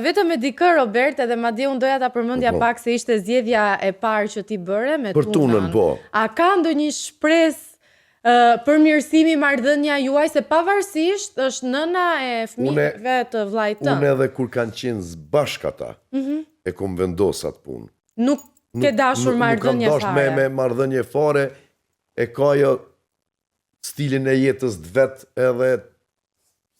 vetëm me dikë Robert, edhe madje unë doja ta përmendja pak se ishte zgjedhja e parë që ti bëre me Për tunën, po. A ka ndonjë shpresë për mirësimi marrëdhënia juaj, se pavarësisht është nëna e fëmijëve të vllajt tënd. Unë edhe kur kanë qenë zbashk ata, e kom vendosat punë. Nuk ke dashur marrëdhënie fare. Nuk kam dashur me marrëdhënie fare, e ka jo stilin e jetës të vet edhe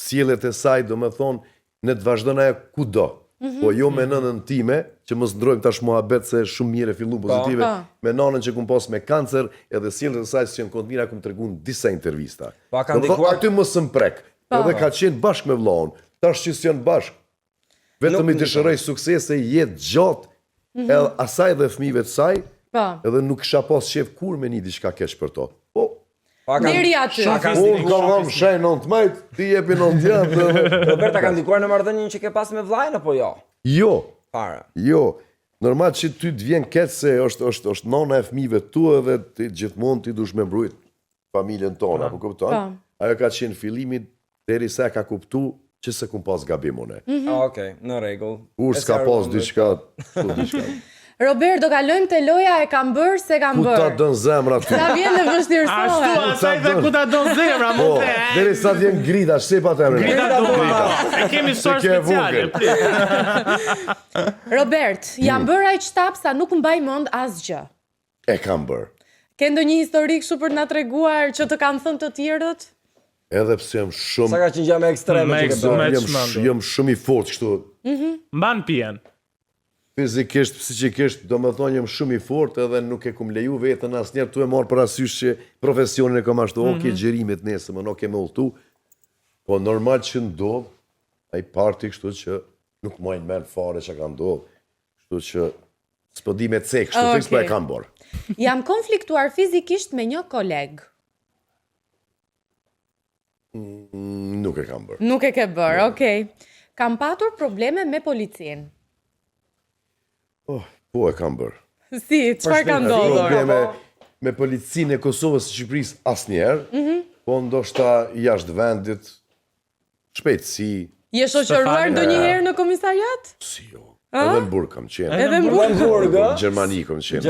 sjelljet e saj, do me thonë, ne të vazhdojnë ajo kudo. Po jo me nënën time, që mos ndrojmë tash muhabet se shumë mirë e fillu pozitive, me nënën që kum pas me kancer, edhe sjelljet e saj që në kontë mira kum treguar në disa intervista. Aty mos më prek. Edhe ka qenë bashkë me vllahun. Tash që s'janë bashkë. Vetëm i dëshiroj suksese, jetë gjatë, edhe asaj dhe fëmijëve të saj, edhe nuk kisha pas qef kur me një diçka keq për to. Deri aty. Unë kam shaj 19, ti jepi 90. Roberta ka ndikuar në marrëdhënien që ke pas me vllajën apo jo? Jo. Fare. Jo. Normal që ty të vjen keq se është nona e fëmijëve tu edhe ti gjithmonë ti dush me mbrojt familjen tonë, apo kupton? Ajo ka qenë fillimi derisa ka kuptuar që se kum pas gabim unë. Okej, në rregull. Kur s'ka pas diçka. Robert, do kalojmë te loja e kam bërë se kam bërë. Ku ta dën zemra ty? Sa vjen dhe vështirësohet. Ashtu, asaj dhe ku ta dën zemra, mund të. Derisa vjen grita, shepa të emrin. Grita do grita. E kemi sor speciale. Robert, jam bërë aq shtap sa nuk mbaj mend asgjë. E kam bërë. Ke ndonjë histori kështu për na treguar që të kanë thënë të tjerët? Edhe pse jam shumë. Sa ka qenë gjë më ekstreme që ke bërë? Jam shumë i fortë kështu. Mban pijen. Fizikisht, psikikisht, do me thonë jam shumë i fortë edhe nuk e kum leju vetën asnjëherë tu e marr parasysh që profesionin e kam ashtu, oke xherimet nesër, më nuk e më udhtu. Po normal që ndodh, ai parti kështu që nuk mojnë mend fare që ka ndodh. Kështu që s'po di me cek, kështu fiks po e kam bërë. Jam konfliktuar fizikisht me një koleg. Nuk e kam bërë. Nuk e ke bërë, okej. Kam patur probleme me policinë. Po e kam bërë. Si, çfarë ka ndodhur? Probleme me policinë e Kosovës së Shqipërisë asnjëherë, po ndoshta jashtë vendit, shpejtësi. Je shoqëruar ndonjëherë në komisariat? Si jo. Edhe në Burg kam qenë. Edhe në Burg? Në Gjermani kam qenë.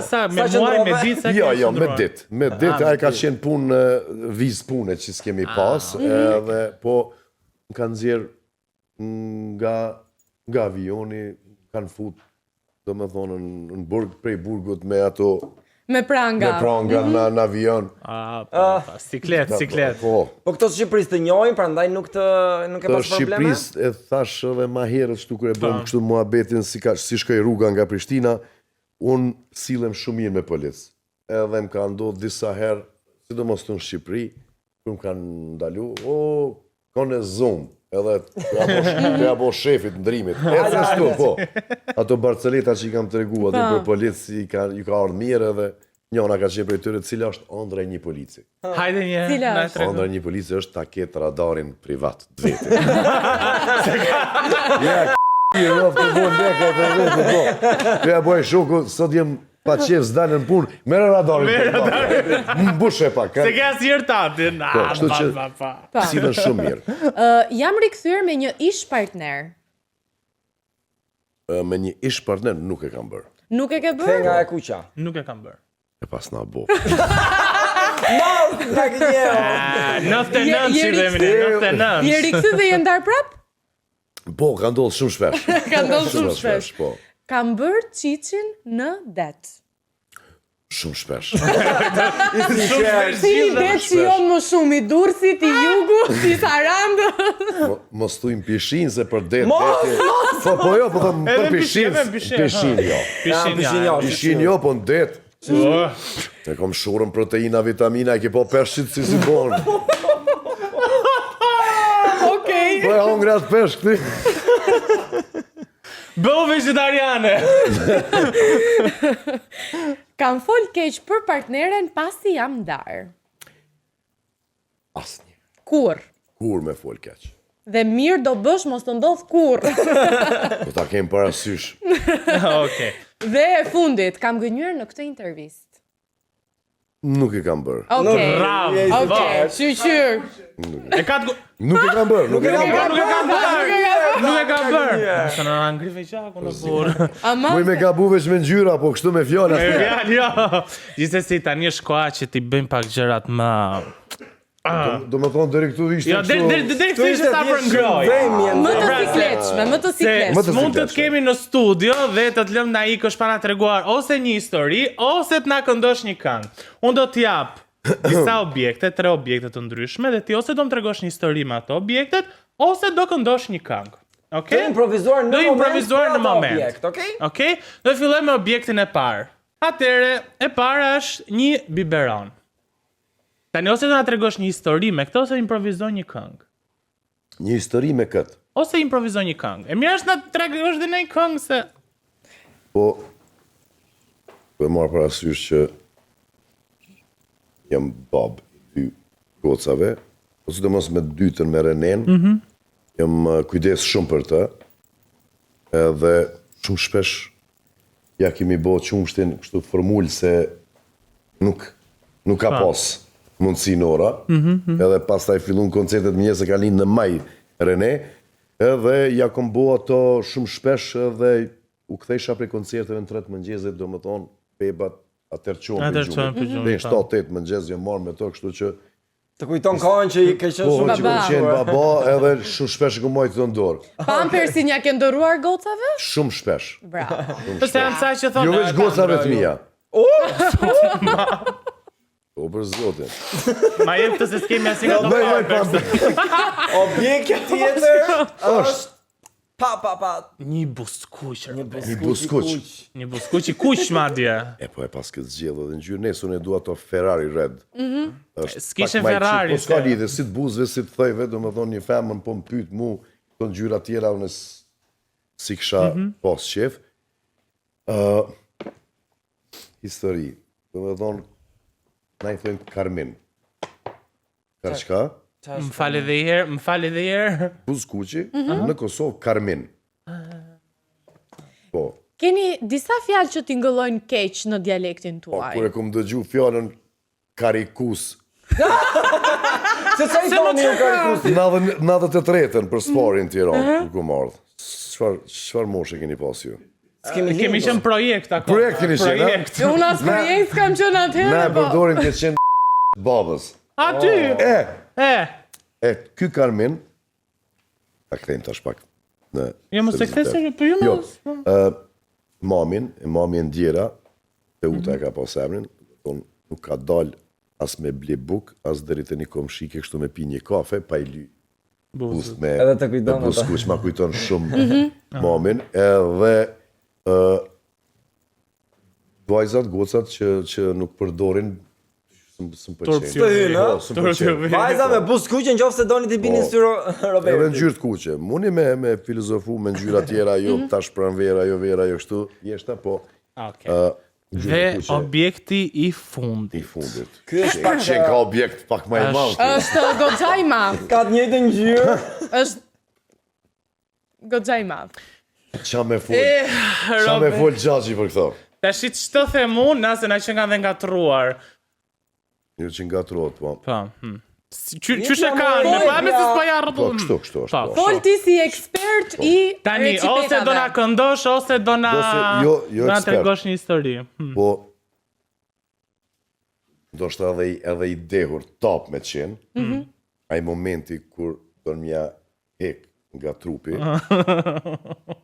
Sa, me muaj, me ditë, sa Jo, me ditë. Me ditë, ai ka qenë punë, vizë pune që s'kemi pas, edhe po më kanë nxjerr nga avioni, kanë fut, do me thonë, në Burg, prej Burgut me ato... Me pranga. Me pranga në avion. Siklet. Po këto të Shqipërisë të njohin, prandaj nuk e pas probleme? Të Shqipërisë e thash edhe ma herët shtu kur e bëm kështu muhabetin si shkoj rruga nga Prishtina, unë silem shumë mirë me policë. Edhe më ka ndodhur disa herë, sidomos në Shqipëri, kur më kanë ndalu, kone zoom, edhe të ja bo shefit ndrimit. Po. Ato Barceleta që i kam tregu, aty për policë ju ka ardhur mirë edhe njëna ka qenë prej tyre, cila është ëndra e një polici. Hajde një, na tregu. Ëndra e një polici është ta ketë radarin privat të vetë. I rrëf të bo leka të vetë, po. Të ja boj shoku, sot jem pa qef s'dalë në punë, mere radarin privat. Më bushe pak. Se ke asnjëherë tatin. Kështu që sillen shumë mirë. Jam rikthyer me një ish partner. Me një ish partner nuk e kam bërë. Nuk e ke bërë? Kthe nga e kuqa. Nuk e kam bërë. E pas na bo. 99 që dhemi, 99. Je rikthy dhe je ndar prap? Po, ka ndodhur shumë shpesh. Ka ndodhur shumë shpesh. Po. Kam bërë qiqin në det. Shumë shpesh. Si i det që jo më shumë, i Durrësit, i Jugut, i Sarandës. Mos thuajm pishin se për det. Po jo, po them për pishin. Pishin jo. Pishin jo, po në det. E kom shurën proteina, vitamina, e ke po peshqit si bon. Okej. Po e hongre atë peshk ti. Bëu vegetariane. Kam fol keq për partneren pasi jam ndar. Asnjë. Kur? Kur me fol keq. Dhe mirë do bësh mos të ndodh kur. Po ta kem parasysh. Okej. Dhe e fundit, kam gënjur në këtë intervistë. Nuk e kam bërë. Okej. Bravo. Okej, qyqyr. E ka të... Nuk e kam bërë. Nuk e ka bërë. Sa në angrive gjaku në burë. Ama Muj me gabu veç me ngjyra, po kështu me fjala. Jo. Gjithsesi tani është koha që ti bëjmë pak gjërat më... Do më thonë deri këtu ishte Jo, deri këtu ishte sa për ngroj. më të sikletshme, më të Se sikletshme. mund të të kemi në studio dhe të të lëm na ikësh pa na treguar ose një histori, ose të na këndosh një këngë. Unë do t'jap disa objekte, 3 objekte të ndryshme dhe ti ose do më tregosh një histori me ato objektet, ose do këndosh një këngë. Okej? Do improvizuar në moment. moment. Okej? Okej? Do filloj me objektin e parë. Atëre, e para është një biberon. Tani ose do na tregosh një histori me këtë ose improvizoj një këngë. Një histori me këtë. Ose improvizoj një këngë. E mirë është na tregosh dhe një këngë se Po e marr parasysh që jam bab i 2 gocave, ose sidomos me dytën me Renen. Jam kujdes shumë për të. Edhe shumë shpesh ja kemi bë qumshtin kështu formul se nuk ka pas mundësi në ora. Edhe pastaj fillun koncertet mëngjes e ka lind në maj Rene. Edhe ja kom bo ato shumë shpesh edhe u kthesha prej koncerteve në 3 mëngjesit, do më thonë, bebat atër qonë për gjumë. Dhe 7-8 mëngjes jam marrë me to, kështu që... Të kujton kohën që i ke qenë Po, shumë që kom qenë baba, edhe shumë shpesh e kom majtë të ndorë. Pampersin ja ke ndoruar gocave? Shumë shpesh. Bravo. Përse janë ca që thonë... Jo veç gocave të mija. O, për zotin. Ma jem të se s'kemi asnjë nga Bëj, bëj, Pampersi. Objekti tjetër është pa. Një buskuq. Një buskuq. Një buskuq i kuq madje. E po e pas këtë zgjellë dhe në gjyrë nesë unë e dua ato Ferrari Red. S'kishe Ferrari. Po s'ka lidhe, si të buzëve, si të thojve, do më thonë një femën po më pyet mu, të në gjyra tjera unë si kisha pas qef. Histori, do më thonë, na i thojnë Carmen. Karçka, Më fal edhe një herë. Buzkuqi, në Kosovë Carmen. Po. Keni disa fjalë që t'ingëllojnë keq në dialektin Po, tuaj. kur e kom dëgju fjallën karikus, Se sa i thoni ju karikusi? 93-ën për Sparin Tiranë, kur kom ardhë. Çfarë moshe keni pas ju? Kemi qenë projekt ako. Projekt keni qenë, ha? Projekt. Unë as projekt s'kam qenë Na atëherë, e po. përdorin të qenë babës. Aty. Ky Carmen, ta kthejmë tash pak në... Jo mos e kthe se po jo Jo, mos. mamin e ndjera, Teuta e ka pas emrin, thonë nuk ka dal as me ble buk, as deri te një komshike kështu me pi një kafe, pa i ly buzët me Edhe të kujton ata. buskuq, ma kujton shumë mamin, edhe vajzat, gocat që nuk përdorin së më Turp pëlqen. ju. hynë, Po, së më pëlqen. Vajza me buskuqe nëse doni t'i bini sy Edhe Roberti. ngjyrë të kuqe. Muni me filozofu, me ngjyra tjera, jo tash pranvera, jo vera, jo kështu, jeshta, po Okej. ngjyrë Dhe të kuqe objekti i i fundit. fundit. Ky është pak Që ka objekt pak më i madh. Është goxha i madh. ka të njëjtën ngjyrë. Është goxha i madh. Qa me fol Xhaxhi për këto. Tash ç'të them unë, nëse na që nga dhe ngatruar. Jo që ngatrohet, po. Po. Qysh e kanë? Me pa me se s'po ja Po, rrotullim. kështu është. Po. po. Fol ti si ekspert i Tani, ose do na këndosh, ose do na... Jo do na ekspert. tregosh një histori. Po, ndoshta edhe i dehur top me qenë, ai momenti kur do m'ja hek nga trupi,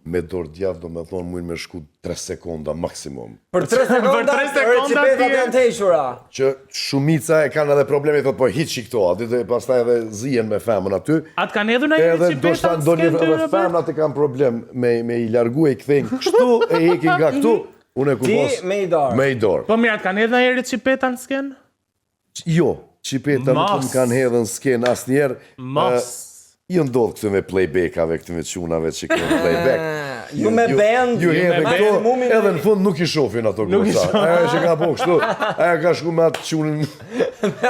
me dorë djathtë do me thonë mujnë me shku 3 sekonda maksimum. Për 3 sekonda, Për 3 sekonda recipetat ti- janë të hequra. Që shumica e kanë edhe probleme, thotë po hiqi këto, aty dhe pastaj edhe zihen me femën aty. Atë kanë edhur në një Edhe qipeta ndoshta në ndonjë skenë të edhe Robert? femnat e kanë problem me i largu e i kthejnë kështu e hekin nga këtu. Unë e ku Ti pas me i dorë. me i dorë. Po mirë, atë kanë edhur në një qipeta në skenë? Jo, qipeta nuk Mos. më kanë hedhën s'ken asnjëherë. Mos. Jo ndodh këtë me playbackave, këtë me çunave që kanë playback. Ju me band, Ju hedhën me këto, maksimumin edhe në fund nuk i shohin ato goca. Ajo që ka po kështu, ajo ka shku me atë çunin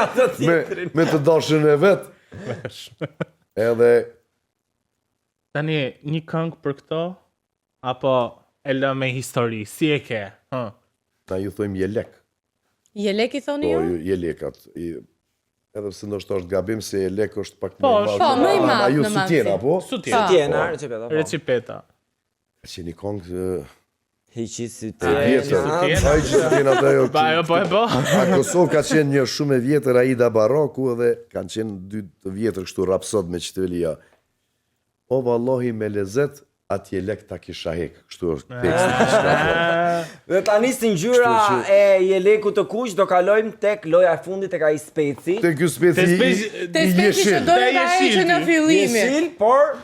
ato tjetrin. me të dashën e vet. Edhe Tani, një këngë për këto? Apo e lë me histori? Si e ke? na ju thojmë jelek. Jelek i thoni Po, ju? jelekat. Edhe pse ndoshta është gabim se jelek është pak Po, më i madh. po, më i madh Aju në sutjena, madhësi. po? Sutjena. Sutjena, recipeta. Recipeta. Që një kongë Hiqi e sutjena. vjetër. sutjena. Ai që sutjena të ajo. Ba, jo, po e po. A Kosovë ka qenë një shumë e vjetër Aida Barraku edhe kanë qenë dy të vjetër kështu rapsod me qitelia. O vallahi me lezet atje lek ta kisha hek. Kështu është teksti. Dhe tani si ngjyra e jelekut të kuq do kalojmë tek loja e fundit tek ai speci. Te ky speci Te speci që do Te të ai që jeshil në ti. fillimi. Jeshil, por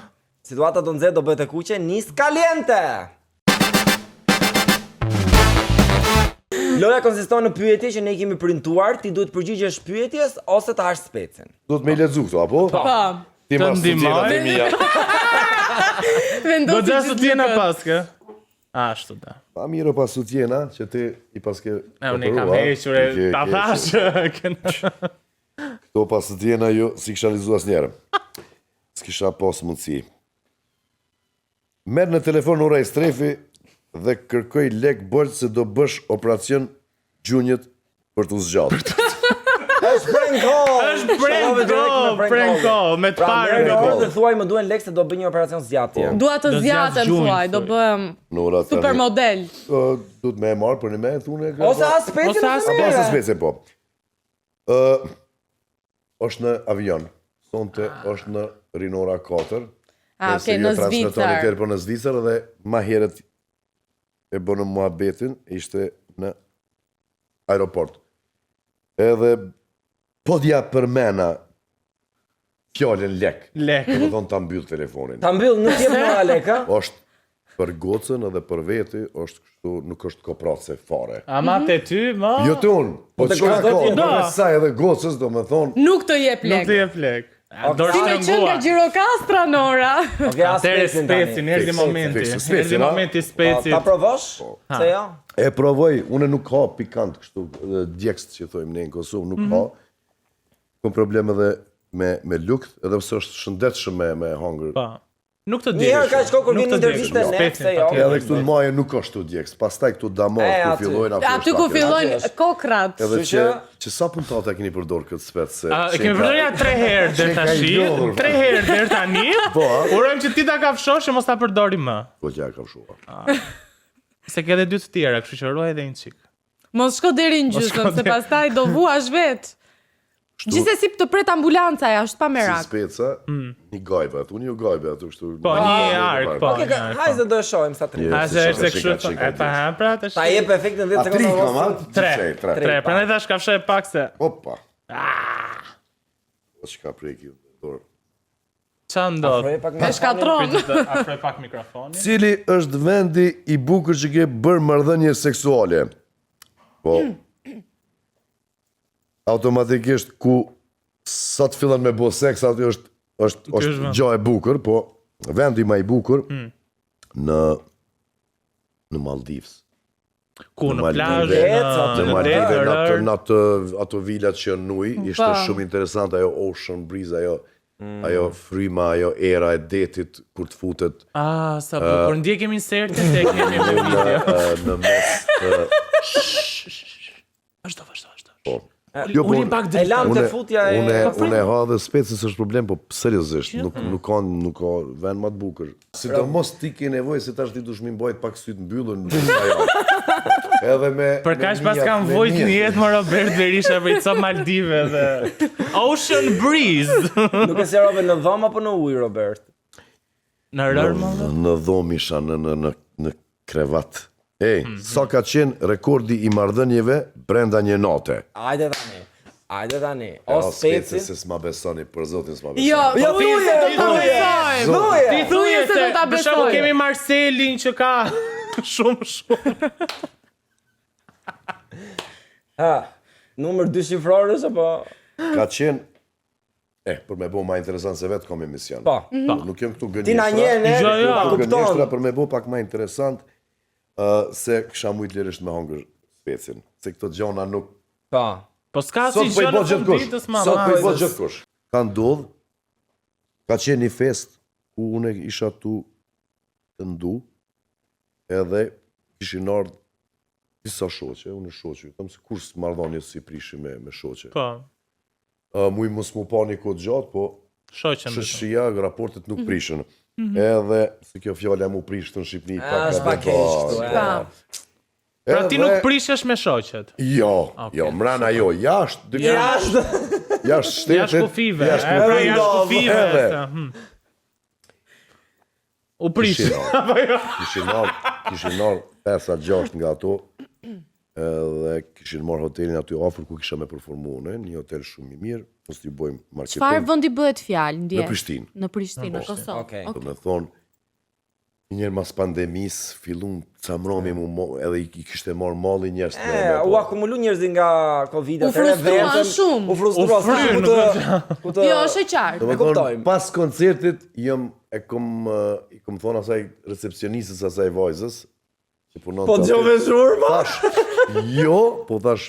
situata do nxehtë do bëhet e kuqe, nis caliente. Loja konsiston në pyetje që ne i kemi printuar, ti duhet përgjigjesh pyetjes ose të hash specin. Do të me i lexu këto, apo? Po. Ti Të ma ndihmoj. sutjenat e mia. Do Vendosi të që sutjena duket. paske. Ashtu da. Pa mirë pa sutjena që ti i paske. Unë i kam hequr e ta thash. Këto pas sutjena jo si kisha lizu asnjëherë. S'kisha pas mundësi. Merr në telefon ura i strefi dhe kërkoj lek bolë se do bësh operacion gjunjët për të zgjatur. Është prank call. Është prank call, me të Pra, parë. merr në orë dhe thuaj më duhen lek se do bëj një operacion zgjatje. Dua të Do zjatën zjas gjunjë, thuaj, do thuaj. bëhem Në ora tani. supermodel. Du të me e marrë për një me e thune. Ose as specin Ose as Apo ose asë specie, po. Është në avion. Sonte është në Rinora 4. Ah, okay, në Zvicër. Tërë po në Zvicër dhe ma heret e bënë muhabetin, ishte në aeroport. Edhe po d'ja përmena fjallën lek. Lek. Dhe më thonë ta mbyll telefonin. ta mbyll nuk jep më lek, ha? Është për gocën edhe për veti, është kështu, nuk është kopratse fare. Ama te ty, ma. Jo të unë, po të çka gocët ka, jenë- për saj edhe gocës, do më thonë, Nuk të jep Nuk lek. të jep lek. Dorë Si me qenë nga shtrënguar. Gjirokastra, Nora. Okej, as Atere specin tani. specin, erdi Specin, momenti. specin, specin, Erdi a? momenti Ta specit. provosh? Se jo? e provoj, une nuk ka pikant kështu, djekst që thojmë ne në Kosovë, nuk ka. Kom problem edhe me lukt, edhe pse është shëndetshëm me hangër. Pa. Nuk të Një djeksh. herë ka shko kur Nuk vjen të interviste djeksh. ne, Specin, pse jo? patjetër. Edhe këtu në maje nuk ka shtu djekst, pastaj këtu damar, E, ku aty. fillojnë Aty ku fillojnë kokrat. Edhe Kështu që sa puntate e keni përdor këtë spec se... E kemi përdor ja 3 herë deri Çeka i tash. lodhur. 3 herë deri tani. Po, a? Urojmë që ti ta kafshosh e mos ta përdori më. Po që ka shuar. Se ke edhe dy të tjera, kështu që ruaj edhe një çik. Mos shko deri në gjysmë, se pastaj do vuash vet. Gjithsesi të pret ambulanca ja, është pa Si merak. speca, një gajbe, atë unë ju gajbe, atë kështu... Po, një ark, po. Okej, hajde do e shohim sa tri. Je. A se është se Çika, kështu. çika, E pa ha pra tash. Ta jep efektin 10 A tri sekonda. kam, a? ose- 3. Prandaj tash kafshë pak se. Opa. Po çka preki dorë. Ça ndodh? Afroje pak E shkatron. Afroj pak mikrofonin. Cili është vendi i bukur që ke bërë marrëdhënie seksuale? Po. Automatikisht ku sa të fillan me bo seks, aty është është vend. gjë e bukur, po vendi më i bukur në Maldivs. Ku në Maldive. plazh, Në në Maldive, detyr. në ato vilat që në ujë, ishte Pa. shumë interesant ajo ocean breeze, ajo fryma, ajo era e detit kur të futet Ah, sa bukur. Ndjekim insertin tek kemi me video. në mes të Vazhdo. po. Ulim pak E lam drejt. të futja e... Unë e ha dhe specës është problem, po seriozisht, nuk ka vend më të bukur. Sidomos ti ke nevojë se tash ti dush mi mbajt pak syt mbyllur në ajo. Edhe me Për kaq pas kam vojt një jetë më Robert Berisha për i cop Maldive dhe Ocean Breeze. Nuk e se robe në dhom apo në ujë, Robert? Në rër më dhe? në dhomë isha në krevat. Sa ka qenë rekordi i marrëdhënieve brenda një nate? Ajde tani. O Specë speci. se s'ma besoni, për zotin s'ma besoni. Jo, Jo, thuje se do ta thuje. besojmë. Thuje. Ti thuje se do ta Për shembull besojmë. kemi Marcelin që ka shumë. Ha, numër 2 shifrorës apo? Ka qenë për me bo ma interesant se vetë kom emision. Po. Nuk jam këtu Ti na nje ne, Jo, jo. pa gënjeshtra kupton. për me bo pak ma interesant se kësha mujt lirisht me hongër specin. Se këto gjona nuk... Po. Po s'ka si Sot po i gjë bo në fund gjithkush. ditës ma. Sot po i bo Vajzës. gjithkush. Ka ndodh, ka qenë një fest ku unë isha tu të ndu, edhe kishin ardhë disa shoqe, unë shoqe, them se kur marrëdhënie si prishi me shoqe. Po, Muj mos mu pa një kohë gjatë, po shoqen. shoqëria, raportet nuk prishën. Edhe se kjo fjala mu prishtë në Shqipëni S'pak e kështu. Pra ti nuk prishesh me shoqet. Jo, mrena jo, jashtë shtetit. Jashtë kufive. Jashtë kufive. U prish. Kishin marrë 5-6 nga ato, edhe kishin marrë hotelin aty afër ku kisha me performu në një hotel shumë i mirë, mos t'i bëjmë marketing. Çfarë vendi bëhet fjalë ndjes? Në Prishtinë. Në Prishtinë, në Kosovë. Okej. Do me thonë, njerë mas pandemisë, fillun camromi edhe i kishte marrë malli njerës të U akumulu njerëzi nga Covid-a. U frustruan shumë. U frustruan shumë. Jo, është e qartë. Do me thonë, pas koncertit, i kom thonë asaj recepcionistës asaj vajzës, që punon Po gjove shurma? Po thash,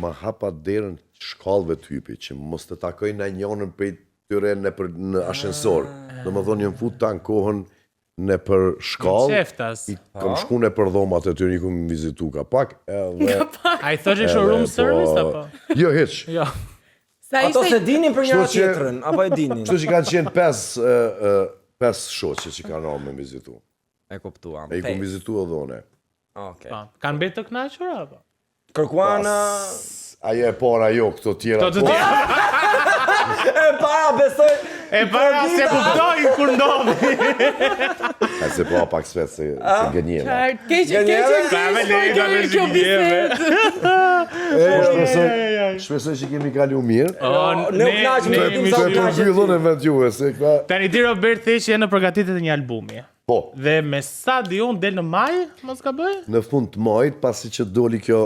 ma hapa derën shkallëve typi, që mos të takoj në njënën për tyre në ashensor. Do me thonë, jëmë fut ta në kohën në për shkallë, i kom shku në për dhomat e tyre, i kom vizitu ka pak, edhe... A i thoshe kështu room service, apo? Jo, heq. Jo. Ato se dinin për njëra tjetrën, apo e dinin? Kështu që kanë qenë 5 shoqe që kanë arë me vizitu. E kuptuam. E i kom vizitu edhe one. Okej. Kanë betë të kënaqur, apo? Kërkuan... Ajo e para jo, këto tjera po. E para besoj... E para se kuptojnë kur ndodhi. A se po pak svet se gënjeva. Keqe kjo Shpresoj që kemi kalu mirë. Ne u knaqemi Se përfyllon e vend juve, se këta... Tani ti Robert the që je në përgatitjet e një albumi. Po, Dhe me sa di unë del në maj, mos ka bëj? në fund të majit, pasi që doli kjo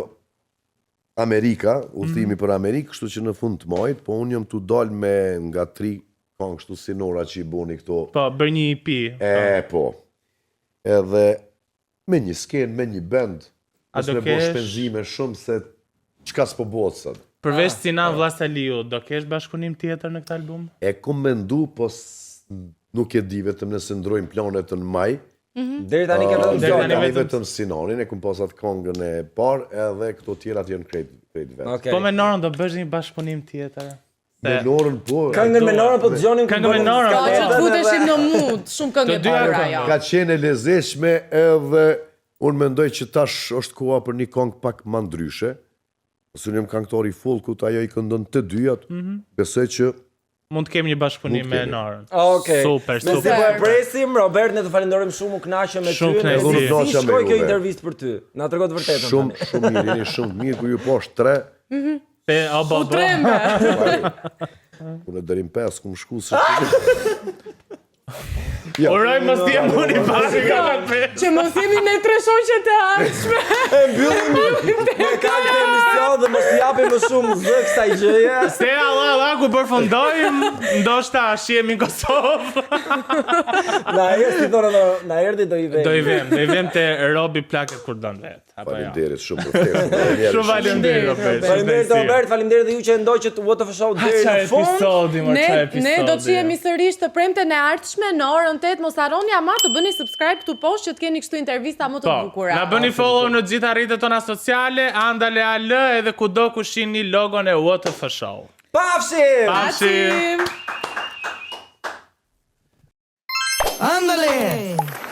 Amerika, udhëtimi për Amerikë, kështu që në fund të majit, po unë jam tu dal me nga 3 kanë kështu sinora që i boni këto. Po, bër një EP. Po. Edhe me një skenë, me një band, A mos do me bo kesh- shpenzime shumë se çka s'po bëhet sot. Përveç Sinan Vllastaliu, do kesh bashkëpunim tjetër në këtë album? E kom mendu, po nuk e di, vetëm nëse ndrojmë planet në maj. Deri tani ke vetëm Deri tani zona. Vetëm Sinanin, e kom pasat këngën e parë, edhe këto tjerat janë krejt vetë. Okej. Po me Norën do bësh një bashkëpunim tjetër. Me Norën, po... Këngën me Norën po dëgjonin Këngën me Norën, Po që të futeshim në mood, shumë këngë Të dyja para këngë. jo. Ka qenë e lezetshme edhe unë mendoj që tash është koha për një këngë pak më ndryshe. Nëse unë jam këngëtar i folkut, ajo i këndon të dyjat. Besoj që Mund të kemi një bashkëpunim Mund me kemi. Norën. Okej. Super, Me si po e super. presim, Robert, ne të falenderojmë shumë, u kënaqem me ty. Shumë Ne kënaqësi. Si Unë shkoi kjo me intervistë për ty? Na trego të vërtetën. shumë mirë, jeni shumë mirë, kur ju poshtë 3, O bo, Trembe. unë e dërim 5, ku më shku se... Uroj mos t'jem unë i pari ka të pe. Që mos jemi ne 3 shoqet e ardhshme. E mbyllim me kaq të emision dhe mos japim më shumë zë kësaj gjëje. Se Allah, ku përfundojmë, ndoshta shihemi në Kosovë. Na erdhi do i vem. Do i vem te Robi Plaket kur don vet. Apo jo. Faleminderit shumë për festën. Shumë faleminderit Robert. Faleminderit Robert, faleminderit dhe ju që ndoqët What of a Show deri Çfarë në fund. episodi, më çfarë episodi. Ne do të jemi sërish të premten e ardhshme në orën 8. Mos harroni ama të bëni subscribe këtu poshtë që të keni kështu intervista më të Po, bukura. na bëni follow në gjitha rrjetet tona sociale, Andale AL edhe kudo ku shihni logon e What of a Show. Pafshim! Pafshim. Pafshim. ¡Ándale!